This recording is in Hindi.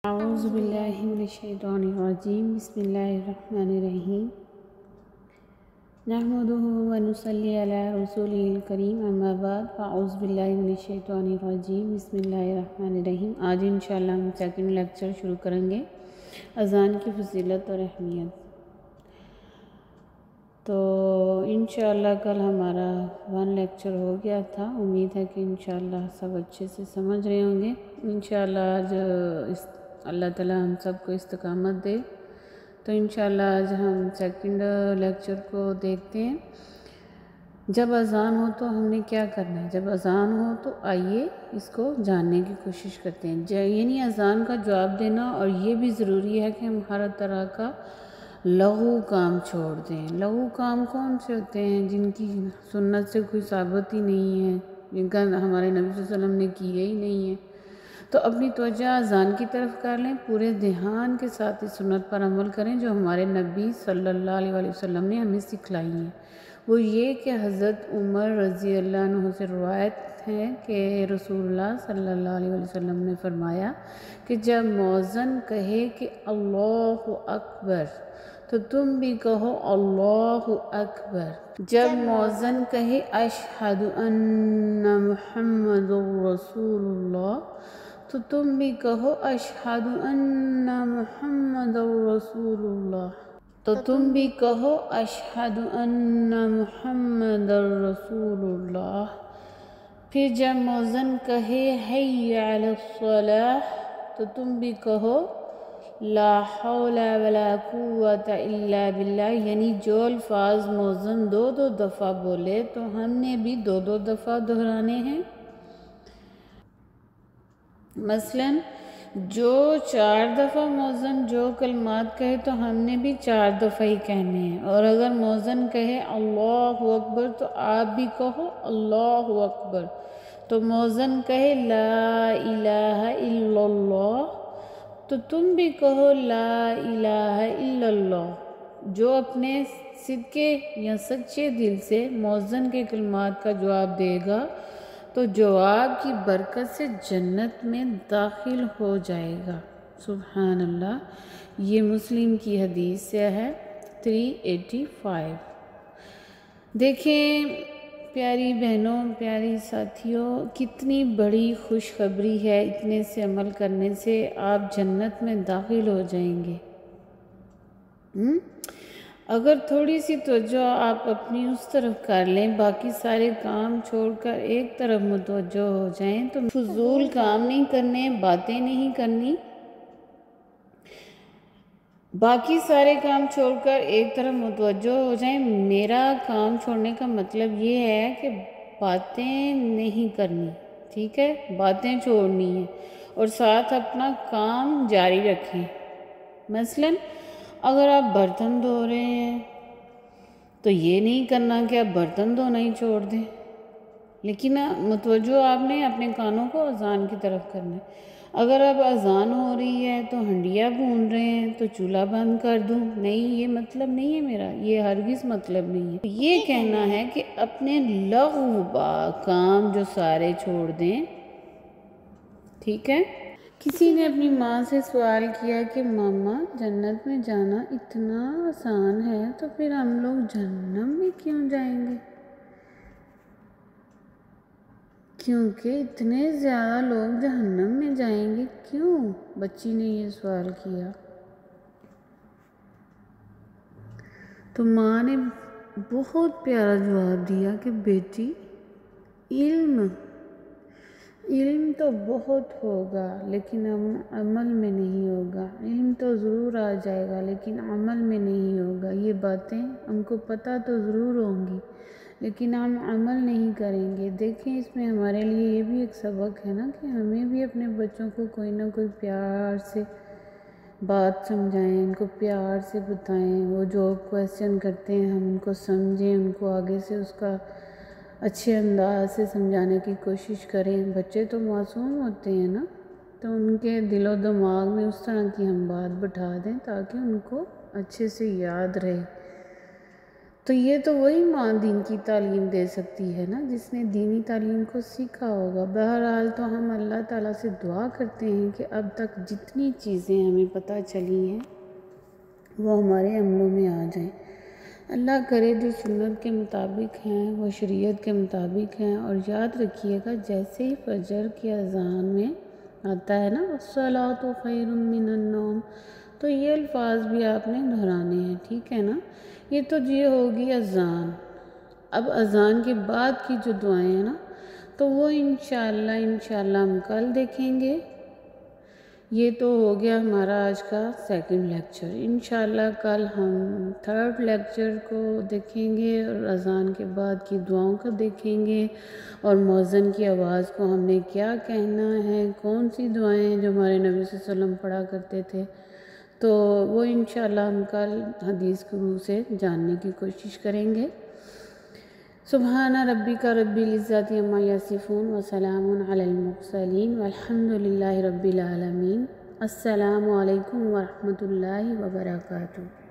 औज़ुबिल्लाहिमिनश्शैतानिर्रजीम बिस्मिल्लाहिर्रहमानिर्रहीम नहमदुहु व नुसल्ली अला रसूलिल करीम अम्मा बाद फ़अऊज़ुबिल्लाहिमिनश्शैतानिर्रजीम बिस्मिल्लाहिर्रहमानिर्रहीम। आज इंशाअल्लाह हम सेकंड लेक्चर शुरू करेंगे, अज़ान की फजीलत और अहमियत। तो इंशाअल्लाह कल हमारा 1 लेक्चर हो गया था। उम्मीद है कि इंशाअल्लाह सब अच्छे से समझ रहे होंगे। इंशाअल्लाह आज अल्लाह ताला हम सबको इस्तकामत दे। तो इंशाअल्लाह आज हम सेकंड लेक्चर को देखते हैं। जब अज़ान हो तो हमने क्या करना है? जब अज़ान हो तो आइए इसको जानने की कोशिश करते हैं। यानी अज़ान का जवाब देना, और ये भी ज़रूरी है कि हम हर तरह का लघु काम छोड़ दें। लघु काम कौन से होते हैं? जिनकी सुन्नत से कोई साबित ही नहीं है, जिनका हमारे नबी सल्लल्लाहु अलैहि वसल्लम ने किया ही नहीं है। तो अपनी तवज्जो अज़ान की तरफ कर लें, पूरे ध्यान के साथ इस सुन्नत पर अमल करें जो हमारे नबी सल्लल्लाहु अलैहि वसल्लम ने हमें सिखलाई है। वो ये कि हज़रत उमर रज़ी अल्लाह अन्हु से रवायत है कि रसूलुल्लाह सल्लल्लाहु अलैहि वसल्लम ने फरमाया कि जब मौज़न कहे कि अल्लाहु अकबर तो तुम भी कहो अल्लाहु अकबर। जब मौज़न कहे अशहदु अन्ना मुहम्मदुर रसूलुल्लाह तो तुम भी कहो अशहदु अन्ना मुहम्मदुर रसूलुल्लाह। तो तुम भी कहो अशहदु अन्ना मुहम्मदुर रसूलुल्लाह। फिर जब मौज़न कहे हय्या अलस्सलाह तो तुम भी कहो ला हौला वला कुव्वता इल्ला बिल्लाह। यानी जो अल्फाज मौज़न 2-2 दफ़ा बोले तो हमने भी 2-2 दफ़ा दोहराने हैं। मसलन जो 4 दफ़ा मौज़न जो कलमात कहे तो हमने भी 4 दफ़ा ही कहने हैं। और अगर मौज़न कहे अल्लाहु अकबर तो आप भी कहो अल्लाहु अकबर। तो मौज़न कहे ला इलाहा इल्लल्लाह तो तुम भी कहो ला इलाहा इल्लल्लाह। जो अपने सिद्के या सच्चे दिल से मौज़न के कलमात का जवाब देगा तो जवाब की बरकत से जन्नत में दाखिल हो जाएगा। सुभान अल्लाह। ये मुस्लिम की हदीस से है 385। देखें प्यारी बहनों, प्यारी साथियों, कितनी बड़ी खुशखबरी है। इतने से अमल करने से आप जन्नत में दाखिल हो जाएंगे। अगर थोड़ी सी तवज्जो आप अपनी उस तरफ कर लें, बाकी सारे काम छोड़कर एक तरफ मुतवज्जो हो जाएं, तो फजूल काम नहीं करने, बातें नहीं करनी। बाकी सारे काम छोड़कर एक तरफ मुतवज्जो हो जाएं। मेरा काम छोड़ने का मतलब ये है कि बातें नहीं करनी, ठीक है? बातें छोड़नी है और साथ अपना काम जारी रखें। मसलन अगर आप बर्तन धो रहे हैं तो ये नहीं करना कि आप बर्तन धोना ही छोड़ दें, लेकिन मुतवज्जो आपने अपने कानों को अज़ान की तरफ करना है। अगर अब अज़ान हो रही है तो हंडिया भून रहे हैं तो चूल्हा बंद कर दूं? नहीं, ये मतलब नहीं है मेरा, ये हरगिज़ मतलब नहीं है। ये कहना है कि अपने लग़्व काम जो सारे छोड़ दें, ठीक है? किसी ने अपनी माँ से सवाल किया कि मामा, जन्नत में जाना इतना आसान है तो फिर हम लोग जहन्नम में क्यों जाएंगे? क्योंकि इतने ज़्यादा लोग जहन्नम में जाएंगे क्यों? बच्ची ने ये सवाल किया। तो माँ ने बहुत प्यारा जवाब दिया कि बेटी, इल्म तो बहुत होगा लेकिन अमल में नहीं होगा। इल्म तो ज़रूर आ जाएगा लेकिन अमल में नहीं होगा। ये बातें हमको पता तो ज़रूर होंगी लेकिन हम अमल नहीं करेंगे। देखें, इसमें हमारे लिए ये भी एक सबक है ना कि हमें भी अपने बच्चों को कोई ना कोई प्यार से बात समझाएं, उनको प्यार से बताएं। वो जो क्वेश्चन करते हैं हम उनको समझें, उनको आगे से उसका अच्छे अंदाज से समझाने की कोशिश करें। बच्चे तो मासूम होते हैं ना, तो उनके दिलो दिमाग में उस तरह की हम बात बिठा दें ताकि उनको अच्छे से याद रहे। तो ये तो वही माँ दीन की तालीम दे सकती है ना, जिसने दीनी तालीम को सीखा होगा। बहरहाल तो हम अल्लाह ताला से दुआ करते हैं कि अब तक जितनी चीज़ें हमें पता चली हैं वो हमारे अमलों में आ जाएं। अल्लाह करे जो सुन्नत के मुताबिक हैं वो शरीयत के मुताबिक हैं। और याद रखिएगा, जैसे ही फजर की अज़ान में आता है ना अस्सलातु खैरुम मिनन नौम, तो ये अल्फाज भी आपने दोहराने हैं, ठीक है ना। ये तो ये होगी अज़ान। अब अज़ान के बाद की जो दुआएं हैं ना, तो वो इंशाल्लाह हम कल देखेंगे। ये तो हो गया हमारा आज का सेकंड लेक्चर। इंशाल्लाह कल हम थर्ड लेक्चर को देखेंगे और अज़ान के बाद की दुआओं का देखेंगे और मौज़न की आवाज़ को हमने क्या कहना है, कौन सी दुआएं हैं जो हमारे नबी सल्लल्लाहु अलैहि वसल्लम पढ़ा करते थे। तो वो इंशाल्लाह हम कल हदीस के रूह से जानने की कोशिश करेंगे। सुबहाना रब्बिका रब्बिल इज़्ज़ति अम्मा यसिफ़ून व सलामुन अलल मुरसलीन वल्हम्दुलिल्लाहि रब्बिल आलमीन। अस्सलामु अलैकुम व रहमतुल्लाहि व बरकातुहू।